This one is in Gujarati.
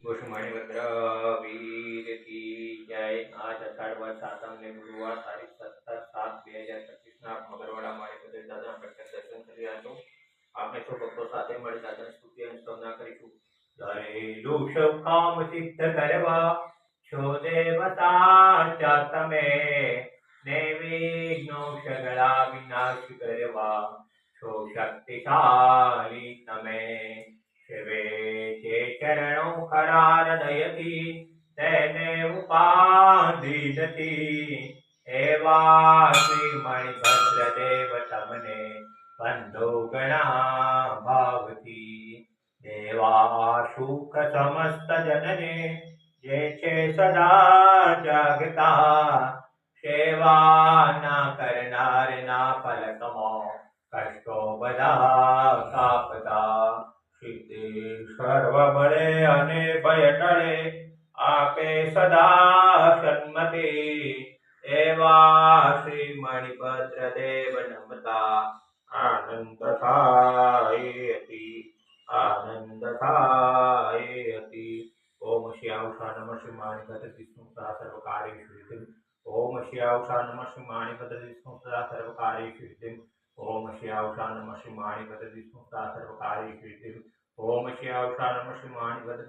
घुषमणिभद्र वीर की जय। आज अषाढ़ सातम ने गुरुवार तारीख 17/7/2025 ના મગરવાડા માળીપતિ દાદા પ્રત્યક્ષ દર્શન કરી રહ્યા છો। આપણે સૌ ભક્તો સાથે મળી દાદાની સ્તુતિ અને સ્તવના કરીશું। ધરેલું સૌ કામ સિદ્ધ કરવા છો દેવતા તમે, ને વિઘ્નો સગળા વિનાશ કરવા છો શક્તિશાળી તમે। સેવે જે ચરણો ખરા હૃદયથી તેને ઉપાધિ નથી, એવા શ્રી મણિભદ્ર દેવ તમને બંધો ગણા ભાવથી। દેવા સુખ સમસ્ત જનને જે છે સદા જાગતા, સેવા ના કરનાર ના ફલકમાં કષ્ટો બધા કાપતા। સિદ્ધિ સર્વ બળે અને ભય ટળે આપે સદા સન્મતિ, એવા શ્રી મણિભદ્ર દેવ નમતા આનંદ થાય અતિ, આનંદ થાય અતિ। ઓમ શ્યાવશા નમઃ શ્રી મણિભદ્ર વિષ્ણુ સદા સર્વકાર્યેષુ સિદ્ધિ। ઓમ શ્યાવશા નમઃ શ્રી મણિભદ્ર વિષ્ણુ સદા સર્વકાર્યેષુ સિદ્ધિ। ઓમ શ્યાવશા નમઃ શ્રી મણિભદ્ર વિષ્ણુ સદા સર્વકાર્યેષુ સિદ્ધિ। ઓમ શ્યાવશા નમઃ શ્રી મણિભદ્ર